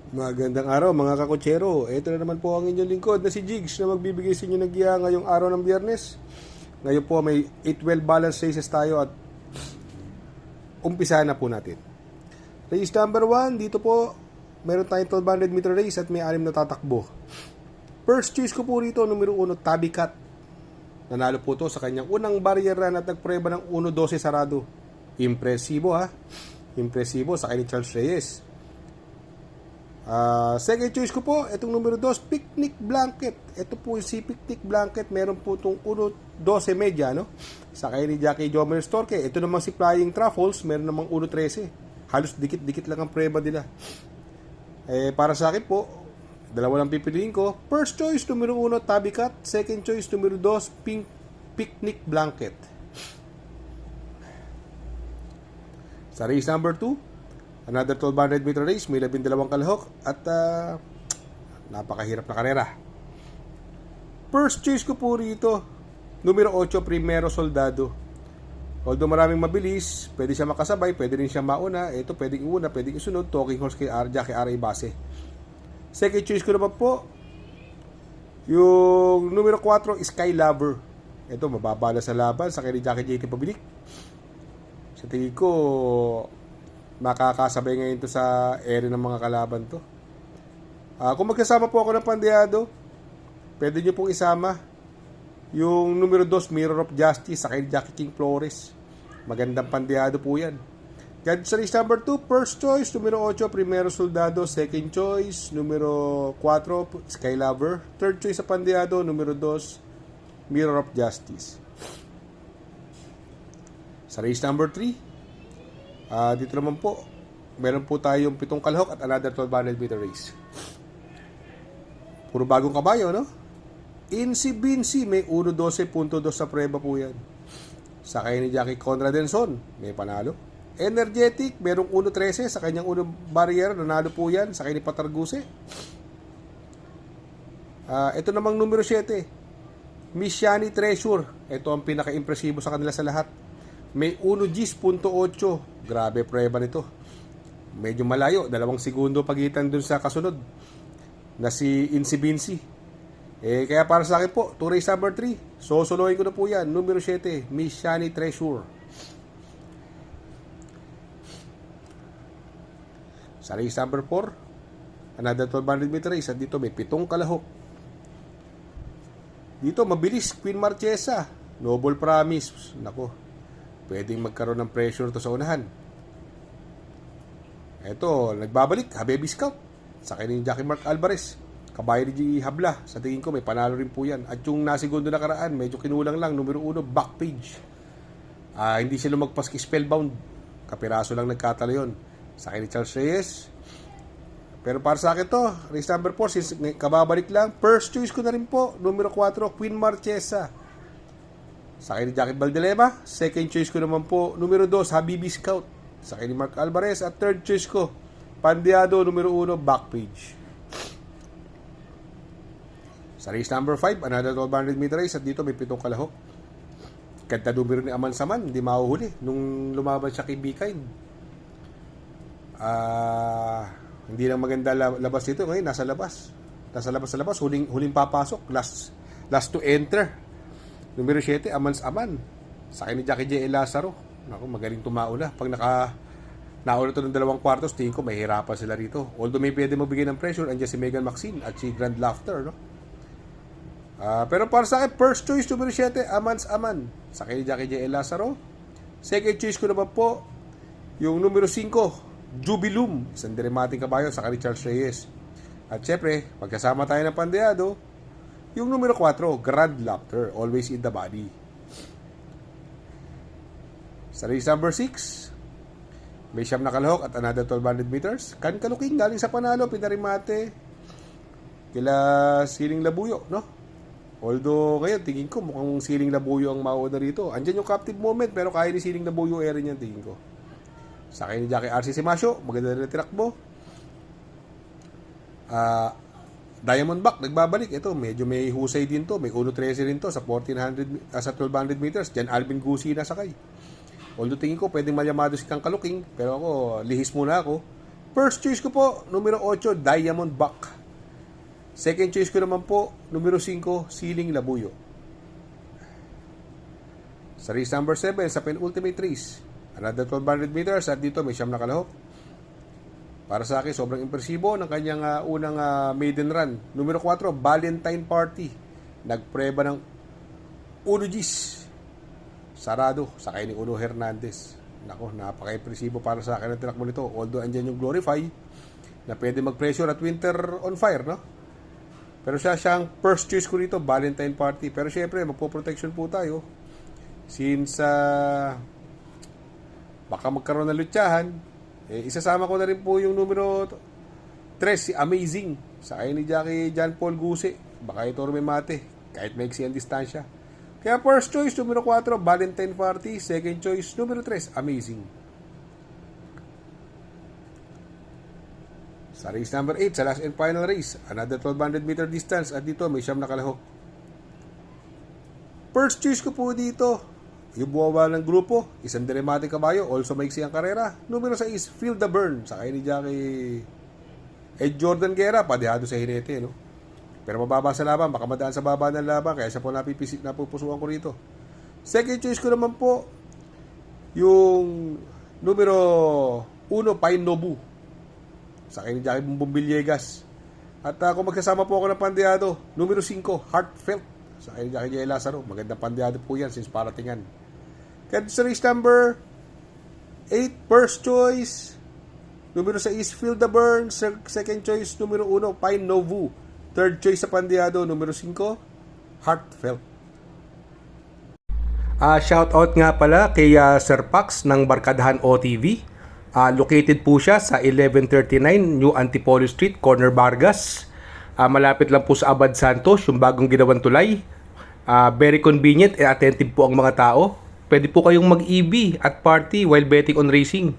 Magandang araw mga kakotsero. Ito na naman po ang inyong lingkod na si Jigs na magbibigay sa inyo ng giya ngayong araw ng Biyernes. Ngayon po may 8-12 balance races tayo at umpisahan na po natin. Race number 1, dito po meron tayong 1200 meter race at may 6 na tatakbo. First choice ko po rito, numero 1, Tabikat. Nanalo po to sa kanyang unang barrier run at nagpreba ng 1.12 sarado. Impresibo ha. Impresibo sa kanya Charles Reyes. Second choice ko po, itong numero 2, Picnic Blanket. Ito po si Picnic Blanket, meron po itong 1.12 media, no? Sa kanya ni Jackie Jomer Storke. Ito naman si Flying Truffles, meron namang 1.13. Halos dikit-dikit lang ang preba nila. Para sa akin po, dalawa lang pipiliin ko. First choice, numero 1, Tabikat. Second choice, numero 2, Picnic Blanket. Sa race number 2, another 1200 meter race, may 12 kalahok at napakahirap na karera. First choice ko po rito, numero 8, Primero Soldado. Although maraming mabilis, pwede siya makasabay, pwede rin siya mauna. Ito pwedeng iuna, pwedeng isunod. Talking horse kay Jackie R.A. Base. Second choice ko naman po, yung numero 4, Sky Lover. Ito, mababala sa laban sa kay Jackie J.T. Pabilik. Sa tingin ko, makakasabay ngayon to sa area ng mga kalaban to. Kung magkasama po ako ng pandeado, pwede nyo pong isama yung numero 2, Mirror of Justice sa kay Jackie King Flores. Magandang pandeado po yan. Yan sa race number 2, first choice, numero 8, Primero Soldado. Second choice, numero 4, Sky Lover. Third choice sa pandeado, numero 2, Mirror of Justice. Sa race number 3, dito naman po, meron po tayong 7 kalahok at another 1200 meter race. Puro bagong kabayo, no? Insi Binsi, may 1.12.2 sa preba po yan. Sa kanya ni Jackie Conrad Denson, may panalo. Energetic, merong 1.13 sa kanyang unang barrier, nanalo po yan. Sa kanya ni Patarguse. Ito namang numero 7, Miss Yani Treasure. Ito ang pinaka-impresibo sa kanila sa lahat. May 1.10.8. Grabe prueba nito. Medyo malayo. 2 segundo pagitan dun sa kasunod na si Insi Binsi. Kaya para sa akin po, to race number 3, sosolohin ko na po yan. Numero 7, Miss Shani Treasure. Sa race number 4, another 1200 meter race. At dito may 7 kalahok. Dito mabilis, Queen Marchesa. Noble Promise. Nako, pwedeng magkaroon ng pressure to sa unahan. Ito, nagbabalik, Habibi Scout. Sa kanya Jackie Mark Alvarez. Kabayo ni G. Habla. Sa tingin ko, may panalo rin po yan. At yung nasigundo na karaan, medyo kinulang lang. Numero 1, Backpage. Hindi siya lumagpas kay Spellbound. Kapiraso lang nagkatalo yun. Sa kanya Charles Reyes. Pero para sa akin to, race number 4, since kababalik lang, first choice ko na rin po, numero 4, Queen Marchesa. Sa akin ni Jackie Valdelema. Second choice ko naman po, numero 2, Habibi Scout. Sa akin ni Mark Alvarez. At third choice ko, pandeado, numero 1, Backpage. Sa race number 5, another 1200 meter race. At dito may 7 kalahok. Ganda numero ni Aman Saman, hindi mahuhuli nung lumaban siya kay B-Kind. Hindi lang maganda labas dito. Ngayon, nasa labas. Nasa labas. Huling papasok. Last to enter. Numero 7, Amans Aman. Sa akin ni Jackie J. Lazaro. Naku, magaling tumauna. Pag nauna to ng 2 kwartos, tingin ko mahirapan sila rito. Although may pwede magbigay ng pressure, andiyan si Megan Maxine at si Grand Laughter, no? Pero para sa akin, first choice, numero 7, Amans Aman. Sa akin ni Jackie J. Lazaro. Second choice ko naman po, yung numero 5, Jubilum. Isang dramatic kabayo sa akin ni Charles Reyes. At syempre, magkasama tayo ng pandeado, yung numero 4, Grand Laughter, Always in the Body. Sa race number 6, may 7 na kalahok at another 1200 meters. Kaluking galing sa panalo, pinarimate kila Siling Labuyo, no? Although ngayon, tingin ko mukhang Siling Labuyo ang mauna rito. Andyan yung captive moment, pero kaya ni Siling Labuyo area niyan, tingin ko. Sa akin ni Jackie R.C. Simasyo, maganda na tinakbo. Diamondback, nagbabalik. Ito, medyo may husay din to. May 1.13 rin to sa 1400, sa 1200 meters. Diyan Alvin Gusi na sakay. Although tingin ko pwedeng malyamado si Kang Kaluking, pero ako, lihis muna ako. first choice ko po, numero 8, Diamond Back. Second choice ko naman po, numero 5, Siling Labuyo. Sa race number 7, sa penultimate race, another 1200 meters at dito may siyam na kalahok. Para sa akin, sobrang impresibo ng kanyang unang maiden run. Numero 4, Valentine Party. Nagpreba ng 1 Gs. Sarado, sakay ni Uno Hernandez. Nako, napaka-impresibo para sa akin ang tinakbo nito. Although andyan yung Glorify na pwede mag-pressure at Winter on Fire, no? Pero siyang first choice ko dito, Valentine Party. Pero syempre, magpo-protection po tayo. Since baka magkaroon ng lutyahan, isasama ko na rin po yung numero 3, si Amazing. Sakay ni Jackie John Paul Guse. Baka ito may mate, kahit maiksi ang distansya. Kaya first choice, numero 4, Valentine Party. Second choice, numero 3, Amazing. Sa race number 8, sa last and final race, another 1200 meter distance at dito may siyam na kalahok. First choice ko po dito, yung buwawa ng grupo, isang Dilematic Kabayo, also maiksi ang karera. Numero 6, Feel the Burn. Sakay ni Jackie Jordan Guerra, padihado sa hinete, no? Pero mababa sa laban, baka madaan sa baba ng laban, kaya siya po napupusuan ko rito. Second choice ko naman po, yung numero 1, Pine Nobu. Sakay ni Jackie Bumbong Villegas. At kung magkasama po ako ng pandehado, numero 5, Heartfelt. Sakay ni Jackie J. Lazaro. Magandang pandehado po yan since paratingan. Kaya sa race number 8, first choice, numero 6, Feel the Burn. Second choice, numero 1, Pine Nobu. Third choice sa pandehado, numero 5, Heartfelt. Shout out nga pala kay Sir Pax ng Barkadahan OTV. Located po siya sa 1139 New Antipolo Street, Corner Vargas. Malapit lang po sa Abad Santos, yung bagong ginawang tulay. Very convenient and attentive po ang mga tao. Pwede po kayong mag-EB at party while betting on racing.